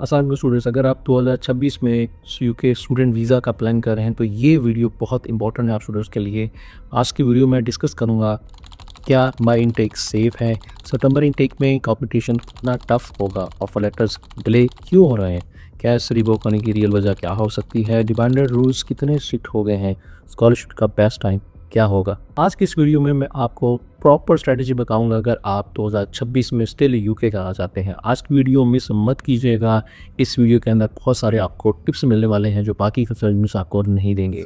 असल में स्टूडेंट्स, अगर आप 2026 में यूके स्टूडेंट वीज़ा का प्लान कर रहे हैं तो ये वीडियो बहुत इंपॉर्टेंट है आप स्टूडेंट्स के लिए। आज की वीडियो में डिस्कस करूँगा क्या माई इनटेक सेफ है, सितंबर इनटेक में कंपटीशन कितना टफ होगा, ऑफर लेटर्स डिले क्यों हो रहे हैं, कैश रिवोक होने की रियल वजह क्या हो सकती है, डिमांडेड रूल्स कितने स्ट्रिक्ट हो गए हैं, स्कॉलरशिप का बेस्ट टाइम क्या होगा। आज की इस वीडियो में मैं आपको प्रॉपर स्ट्रेटजी बताऊंगा अगर आप 2026 में स्टिल यूके का आ जाते हैं। आज की वीडियो मिस मत कीजिएगा। इस वीडियो के अंदर बहुत सारे आपको टिप्स मिलने वाले हैं जो बाकी कंसल्टेंट्स आपको नहीं देंगे।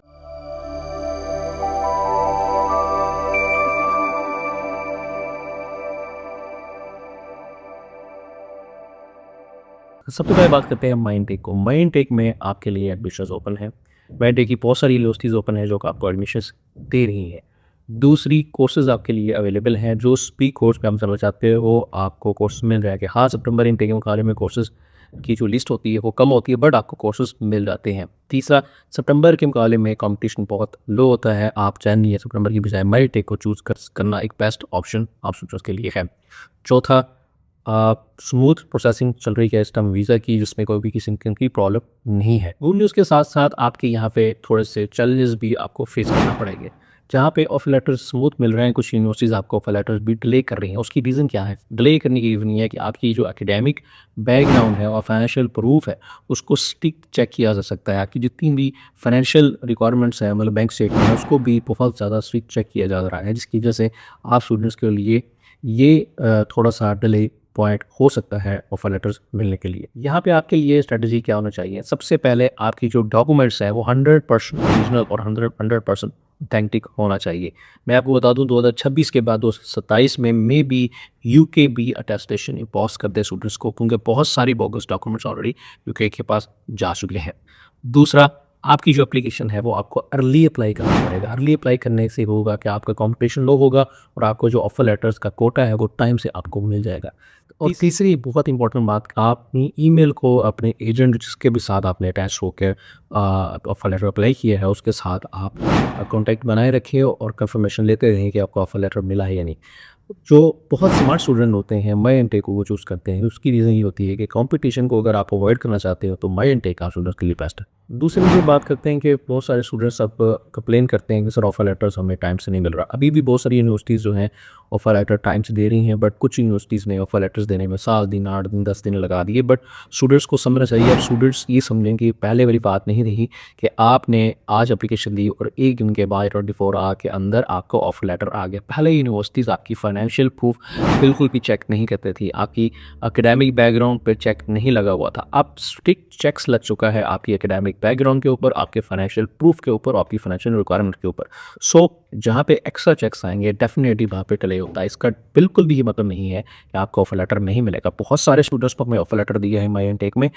सबसे पहले बात करते हैं माइंड टेक को। माइंड टेक में आपके लिए एडमिशन्स ओपन है। माइंड टेक की बहुत सारी यूनिवर्सिटीज़ ओपन है जो कि आपको एडमिशन्स दे रही हैं। दूसरी कोर्सेज आपके लिए अवेलेबल हैं। जो स्पीक कोर्स पे हम समझ चाहते हैं वो आपको कोर्स मिल जाएंगे। हाँ, सितंबर इनटेक के मुकाबले में कोर्सेज की जो लिस्ट होती है वो कम होती है, बट आपको कोर्सेज मिल जाते हैं। तीसरा, सितंबर के मुकाबले में कंपटीशन बहुत लो होता है। आप चाहिए सितंबर की बजाय माइंड टेक को चूज़ करना एक बेस्ट ऑप्शन आप स्टूडेंट्स के लिए है। चौथा, स्मूथ प्रोसेसिंग चल रही है इस टाइम वीज़ा की, जिसमें कोई भी किस्म की प्रॉब्लम नहीं है। गुड न्यूज़ के साथ साथ आपके यहाँ पे थोड़े से चैलेंजेस भी आपको फेस करना पड़ेंगे। जहाँ पे ऑफर लेटर स्मूथ मिल रहे हैं, कुछ यूनिवर्सिटीज़ आपको ऑफर लेटर भी डिले कर रही हैं। उसकी रीज़न क्या है? डिले करने की रीज़न ये है कि आपकी जो एकेडमिक बैकग्राउंड है और फाइनेंशियल प्रूफ है उसको स्टिक चेक किया जा सकता है। आपकी जितनी भी फाइनेंशियल रिक्वायरमेंट्स है, मतलब बैंक स्टेटमेंट है, उसको भी बहुत ज़्यादा स्ट्रिक्ट चेक किया जा रहा है, जिसकी वजह से आप स्टूडेंट्स के लिए ये थोड़ा सा डिले पॉइंट हो सकता है ऑफर लेटर्स मिलने के लिए। यहाँ पे आपके लिए स्ट्रेटजी क्या होना चाहिए? सबसे पहले आपकी जो डॉक्यूमेंट्स है वो 100% ओरिजिनल और 100% ऑथेंटिक होना चाहिए। मैं आपको बता दूं 2026 के बाद 2027 में मे बी यूके भी अटेस्टेशन इम्पोज कर दे स्टूडेंट्स को, क्योंकि बहुत सारी बोगस डॉक्यूमेंट्स ऑलरेडी यूके के पास जा चुके हैं। दूसरा, आपकी जो एप्लीकेशन है वो आपको अर्ली अप्लाई करना पड़ेगा। अर्ली अप्लाई करने से होगा कि आपका कंपटीशन लो होगा और आपको जो ऑफर लेटर्स का कोटा है वो टाइम से आपको मिल जाएगा। और तीसरी बहुत इंपॉर्टेंट बात, आप अपनी ईमेल को अपने एजेंट जिसके भी साथ आपने अटैच होकर ऑफर लेटर अप्लाई किया है उसके साथ आप कॉन्टैक्ट बनाए रखिए और कंफर्मेशन लेते रहें कि आपको ऑफर लेटर मिला है या नहीं। जो बहुत स्मार्ट स्टूडेंट होते हैं माई इनटेक को वो चूज़ करते हैं। उसकी रीज़न ये होती है कि कंपटीशन को अगर आप अवॉइड करना चाहते हो तो माई इनटेक आप स्टूडेंट्स के लिए बेस्ट है। दूसरी नंबर बात करते हैं कि बहुत सारे स्टूडेंट्स अब कंप्लेन करते हैं कि सर ऑफर लेटर्स हमें टाइम से नहीं मिल रहा। अभी भी बहुत सारी यूनिवर्सिटीज़ जो हैं ऑफर लेटर टाइम से दे रही हैं, बट कुछ यूनिवर्सिटीज़ ने ऑफर लेटर्स देने में 7 दिन, 8 दिन, 10 दिन लगा दिए। बट स्टूडेंट्स को समझना चाहिए, अब स्टूडेंट्स ये समझें कि पहले वाली बात नहीं रही कि आपने आज एप्लीकेशन दी और एक दिन के बाद 24 आवर के अंदर आपको ऑफर लेटर आ गया। पहले यूनिवर्सिटीज़ आपकी फाइनेंशियल प्रूफ बिल्कुल भी चेक नहीं करते थी, आपकी एकेडमिक बैकग्राउंड पे चेक नहीं लगा हुआ था। अब स्ट्रिक्ट चेक्स लग चुका है आपकी एकेडमिक बैकग्राउंड के ऊपर, आपके फाइनेंशियल प्रूफ के ऊपर, आपकी फाइनेंशियल रिक्वायरमेंट के ऊपर। सो जहाँ पे एक्स्ट्रा चेक्स आएंगे डेफिनेटली वहाँ पे डिले होता है। इसका बिल्कुल भी ये मतलब नहीं है कि आपको ऑफर लेटर नहीं मिलेगा। बहुत सारे स्टूडेंट्स को मैं ऑफर लेटर दिया है माई इनटेक में,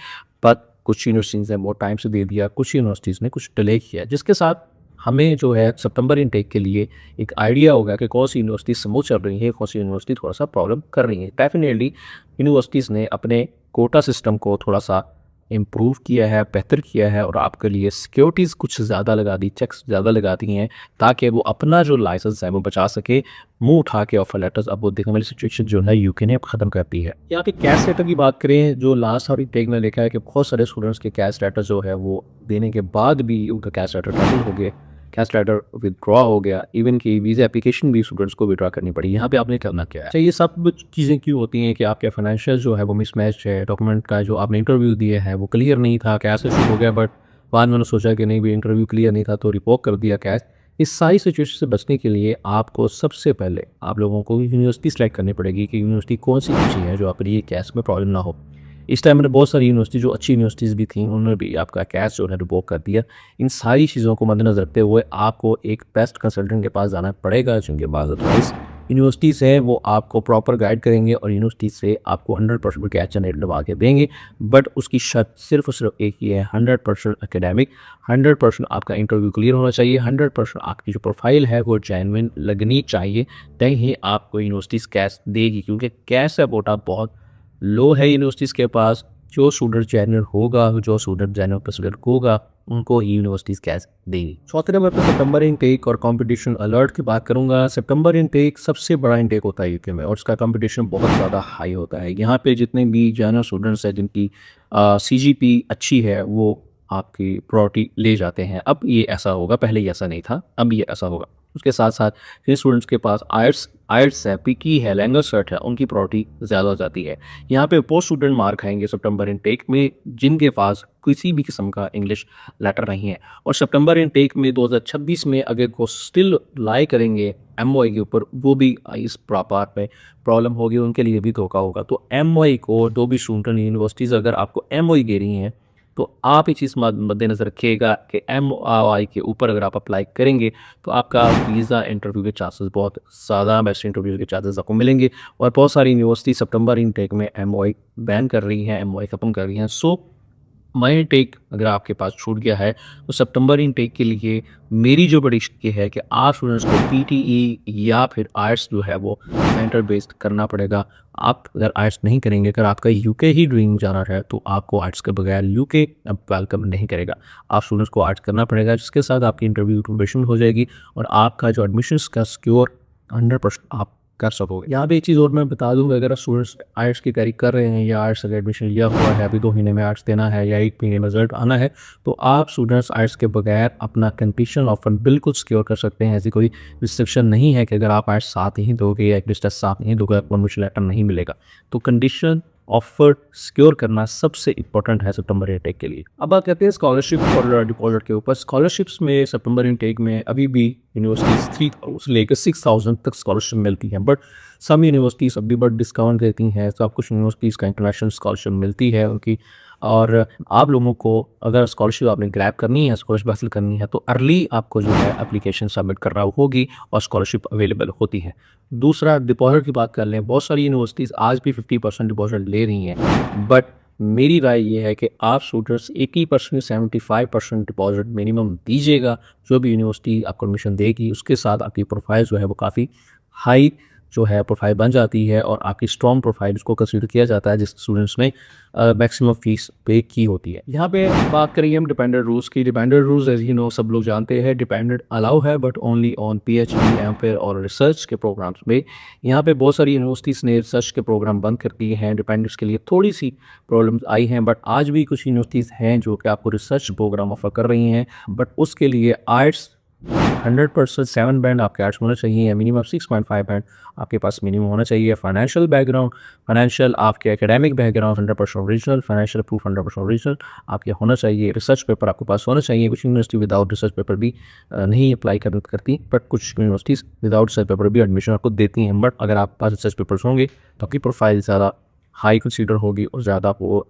बट कुछ यूनिवर्सिटीज़ ने बहुत टाइम से दे दिया, कुछ यूनिवर्सिटीज़ ने कुछ डिले किया, जिसके साथ हमें जो है सितंबर इनटेक के लिए एक आइडिया होगा कि कौन सी यूनिवर्सिटी स्मूथ चल रही है, कौन सी यूनिवर्सिटी थोड़ा सा प्रॉब्लम कर रही है। डेफिनेटली यूनिवर्सिटीज़ ने अपने कोटा सिस्टम को थोड़ा सा इम्प्रूव किया है, बेहतर किया है और आपके लिए सिक्योरिटीज़ कुछ ज़्यादा लगा दी, चेक्स ज़्यादा लगा दी हैं ताकि वो अपना जो लाइसेंस है वो बचा सके। मुंह उठा के ऑफर लेटर्स अब वो देखने वाली सिचुएशन जो है यूके ने अब ख़त्म कर दी है। यहाँ पे कैश लेटर की बात करें, जो लास्ट और टेक में देखा है कि बहुत सारे स्टूडेंट्स के कैश लेटर जो है वो देने के बाद भी उनका कैश लेटर कैंसिल हो गया, कैश लेटर विदड्रॉ हो गया, इवन कि वीज़ा एप्लीकेशन भी स्टूडेंट्स को विदड्रॉ करनी पड़ी। यहाँ पे आपने करना क्या है? अच्छा, ये सब चीज़ें क्यों होती हैं कि आपके फाइनेंशियल जो है वो मिसमैच है, डॉक्यूमेंट का जो आपने इंटरव्यू दिया है वो क्लियर नहीं था, कैश इशू हो गया, बट बाद में उन्होंने सोचा कि नहीं भी इंटरव्यू क्लियर नहीं था तो रिपोर्ट कर दिया कैश। इस सारी सिचुएशन से बचने के लिए आपको सबसे पहले आप लोगों को यूनिवर्सिटी सेलेक्ट करनी पड़ेगी कि यूनिवर्सिटी कौन सी अच्छी है जो आपके लिए कैश में प्रॉब्लम ना हो। इस टाइम में बहुत सारी यूनिवर्सिटी जो अच्छी यूनिवर्सिटीज़ भी थी उन्होंने भी आपका कैश जो है रिवोक कर दिया। इन सारी चीज़ों को मद्देनजर रखते हुए आपको एक बेस्ट कंसल्टेंट के पास जाना पड़ेगा, जिनके पास अदरवाइज यूनिवर्सिटीज़ है वो आपको प्रॉपर गाइड करेंगे और यूनिवर्सिटी से आपको 100% कैश जनरेट करवा के देंगे। बट उसकी शर्त सिर्फ और सिर्फ एक ही है, 100% एकेडमिक, 100% आपका इंटरव्यू क्लियर होना चाहिए, 100% आपकी जो प्रोफाइल है वो जेन्युइन लगनी चाहिए, तभी ही आपको यूनिवर्सिटीज़ कैश देगी। क्योंकि कैश का कोटा बहुत लो है यूनिवर्सिटीज़ के पास। जो स्टूडेंट जेन्युइन होगा, जो स्टूडेंट जेन्युइन प्रेसिडेंट होगा, उनको ही यूनिवर्सिटीज़ कैश देगी। चौथे नंबर पर सितंबर इनटेक और कंपटीशन अलर्ट की बात करूंगा। सितंबर इनटेक सबसे बड़ा इनटेक होता है यूके में और इसका कंपटीशन बहुत ज़्यादा हाई होता है। यहाँ पे जितने भी जनरल स्टूडेंट्स हैं जिनकी CGP अच्छी है वो आपकी प्रायोरिटी ले जाते हैं। अब ये ऐसा होगा, पहले ये ऐसा नहीं था, अब ये ऐसा होगा। उसके साथ-साथ जिन स्टूडेंट्स के पास आइट्स आइट्स है, पीटी है, लैंग्वेज सर्ट है, उनकी प्रायोरिटी ज़्यादा हो जाती है। यहाँ पे पोस्ट स्टूडेंट मार्क आएँगे सितंबर इनटेक में जिनके पास किसी भी किस्म का इंग्लिश लेटर नहीं है, और सितंबर इनटेक में 2026 में अगर वो स्टिल लाई करेंगे एमओआई के ऊपर, वो भी इस पार्ट में प्रॉब्लम होगी, उनके लिए भी धोखा होगा। तो एमओआई को जो भी स्टूडेंट यूनिवर्सिटीज़ अगर आपको एमओआई दे रही हैं, तो आप ये चीज़ मद्देनज़र रखिएगा कि एमओआई के ऊपर अगर आप अप्लाई करेंगे तो आपका वीज़ा इंटरव्यू के चांसेस बहुत ज़्यादा, बेस्ट इंटरव्यू के चांसेस आपको मिलेंगे। और बहुत सारी यूनिवर्सिटी सितंबर इनटेक में एमओआई बैन कर रही हैं, एमओआई ख़त्म कर रही हैं। सो माई टेक अगर आपके पास छूट गया है तो सितंबर इनटेक के लिए मेरी जो बड़ी ये है कि आप स्टूडेंट्स को पीटीई या फिर आर्ट्स जो है वो सेंटर बेस्ड करना पड़ेगा। आप अगर आर्ट्स नहीं करेंगे, अगर आपका यूके ही ड्रीम जाना है, तो आपको आर्ट्स के बगैर यूके अब वेलकम नहीं करेगा। आप स्टूडेंट्स को आर्ट्स करना पड़ेगा, जिसके साथ आपकी इंटरव्यू प्रोफेशनल हो जाएगी और आपका जो एडमिशन्स का सिक्योर 100% आप कर सकोगे। यहाँ पे एक चीज़ और मैं बता दूँ, अगर स्टूडेंट्स आर्ट्स की तैयारी कर रहे हैं या आर्ट्स का एडमिशन लिया हुआ है, अभी 2 महीने में आर्ट्स देना है या 1 महीने में रिजल्ट आना है, तो आप स्टूडेंट्स आर्ट्स के बगैर अपना कंडीशनल ऑफर बिल्कुल सिक्योर कर सकते हैं। ऐसी कोई रिस्ट्रिक्शन नहीं है कि अगर आप आर्ट्स साथ नहीं दोगे या एक टेस्ट साथ नहीं दोगे, आपको एडमिशन लेटर नहीं मिलेगा। तो कंडीशन ऑफर सिक्योर करना सबसे इंपॉर्टेंट है सितंबर इनटेक के लिए। अब बात करते हैं स्कॉलरशिप और डिपॉजिट के ऊपर। स्कॉलरशिप्स में सितंबर इनटेक में अभी भी यूनिवर्सिटीज़ 3 से लेकर 6,000 तक स्कॉलरशिप मिलती है, बट सम यूनिवर्सिटीज़ अभी बट डिस्काउंट देती हैं। तो आप कुछ यूनिवर्सिटीज़ का इंटरनेशनल स्कॉलरशिप मिलती है उनकी, और आप लोगों को अगर स्कॉलरशिप आपने ग्रैब करनी है, स्कॉलरशिप हासिल करनी है, तो अर्ली आपको जो है एप्लीकेशन सबमिट करना होगी और स्कॉलरशिप अवेलेबल होती है। दूसरा, डिपॉजिट की बात कर लें, बहुत सारी यूनिवर्सिटीज़ आज भी 50% डिपॉजिट ले रही हैं, बट मेरी राय ये है कि आप स्टूडेंट्स 80% 75% डिपॉजिट मिनिमम दीजिएगा। जो भी यूनिवर्सिटी आपको एडमिशन देगी, उसके साथ आपकी प्रोफाइल जो है वो काफ़ी हाई जो है प्रोफाइल बन जाती है और आपकी स्ट्रॉन्ग प्रोफाइल उसको कंसीडर किया जाता है जिस स्टूडेंट्स ने मैक्सिमम फीस पे की होती है। यहाँ पे बात करेंगे हम डिपेंडेंट रूल्स की। Dependent rules as you know सब लोग जानते हैं, डिपेंडेंट अलाउ है but only on PhD, MPhil और रिसर्च के प्रोग्राम्स में। यहाँ पे बहुत सारी यूनिवर्सिटीज़ ने रिसर्च के प्रोग्राम बंद कर दिए हैं, डिपेंडेंट्स के लिए थोड़ी सी प्रॉब्लम्स आई हैं, बट आज भी कुछ यूनिवर्सिटीज़ हैं जो कि आपको रिसर्च प्रोग्राम ऑफर कर रही हैं, बट उसके लिए आर्ट्स 100% 7 बैंड आपके आर्ट्स होना चाहिए, मिनिमम 6.5 बैंड आपके पास मिनिमम होना चाहिए। फाइनेंशियल बैकग्राउंड, फाइनेंशियल आपके academic background 100% original, financial proof 100% original आपके होना चाहिए। रिसर्च पेपर आपके पास होना चाहिए। कुछ यूनिवर्सिटी विदाउट रिसर्च पेपर भी नहीं अप्लाई करती, बट कुछ यूनिवर्सिटीज़ विदाउट रिसर्च पेपर भी एडमिशन आपको देती हैं। बट अगर आपके पास रिसर्च पेपर्स होंगे तो आपकी प्रोफाइल ज़्यादा हाई कंसीडर होगी और ज़्यादा वो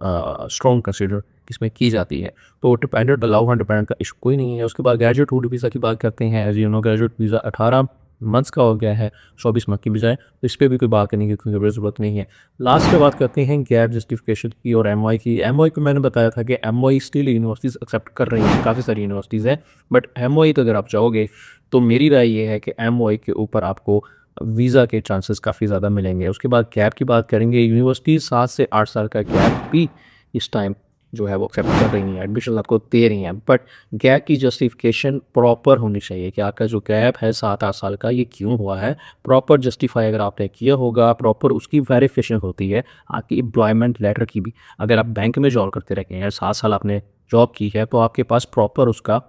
स्ट्रॉन्ग कंसीडर इसमें की जाती है। तो डिपेंडेंट अलाउ है, डिपेंडेंट का इशू कोई नहीं है। उसके बाद ग्रेजुएट रूट वीज़ा की बात करते हैं। As you know graduate visa 18 months का हो गया है 24 मंथ की बजाय, तो इस पर भी कोई बात करने की कोई ज़रूरत नहीं है। लास्ट पे बात करते हैं गैप जस्टिफिकेशन की और एमओआई की। एमओआई को मैंने बताया था कि एमओआई स्टिल यूनिवर्सिटीज़ एक्सेप्ट कर रही हैं, काफ़ी सारी यूनिवर्सिटीज़ हैं, बट एमओआई तो अगर आप चाहोगे तो मेरी राय ये है कि एमओआई के ऊपर आपको वीज़ा के चांसेस काफ़ी ज़्यादा मिलेंगे। उसके बाद गैप की बात करेंगे। यूनिवर्सिटी 7 से 8 साल का गैप भी इस टाइम जो है वो एक्सेप्ट कर रही हैं, एडमिशन आपको दे रही हैं, बट गैप की जस्टिफिकेशन प्रॉपर होनी चाहिए कि आपका जो गैप है 7-8 साल का ये क्यों हुआ है। प्रॉपर जस्टिफाई अगर आपने किया होगा, प्रॉपर उसकी वेरिफिकेशन होती है आपकी एम्प्लॉयमेंट लेटर की भी। अगर आप बैंक में जॉब करते रहे हैं, 7 साल आपने जॉब की है, तो आपके पास प्रॉपर उसका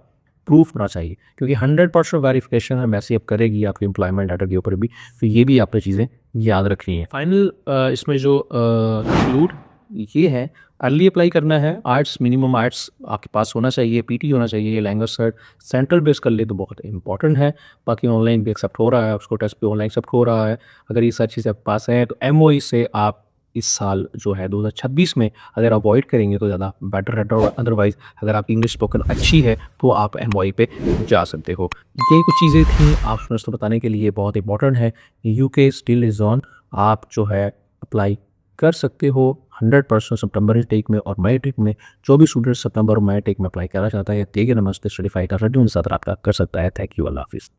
प्रूफ होना चाहिए, क्योंकि 100% वेरिफिकेशन एम्बेसी अब करेगी आपके एम्प्लॉयमेंट लेटर के ऊपर भी। तो ये भी आपने चीज़ें याद रखनी है। फाइनल इसमें जो कंक्लूड ये है, अर्ली अप्लाई करना है। आर्ट्स, मिनिमम आर्ट्स आपके पास होना चाहिए, पीटी होना चाहिए, लैंग्वेज सर्ट सेंट्रल बेस कर ले तो बहुत इंपॉर्टेंट है। बाकी ऑनलाइन भी एक्सेप्ट हो रहा है, उसको टेस्ट भी ऑनलाइन एक्सेप्ट हो रहा है। अगर ये सारी चीज़ें आपके पास हैं तो एमओई से आप इस साल जो है 2026 में अगर अवॉइड करेंगे तो ज़्यादा बेटर है। और अदरवाइज़ अगर आपकी इंग्लिश स्पोकन अच्छी है तो आप एमओई पे जा सकते हो। ये कुछ चीज़ें थी आप स्टूडेंट्स को बताने के लिए, बहुत इंपॉर्टेंट है। यूके स्टिल इज़ ऑन, आप जो है अप्लाई कर सकते हो 100% सितंबर टेक में और मई टेक में। जो भी स्टूडेंट सितंबर और मई टेक में अप्लाई करना चाहता है, देखिए नमस्ते स्टडी फाइटर रेडी उनके साथ रब्ता कर सकता है। थैंक यू, अल्लाह हाफिज़।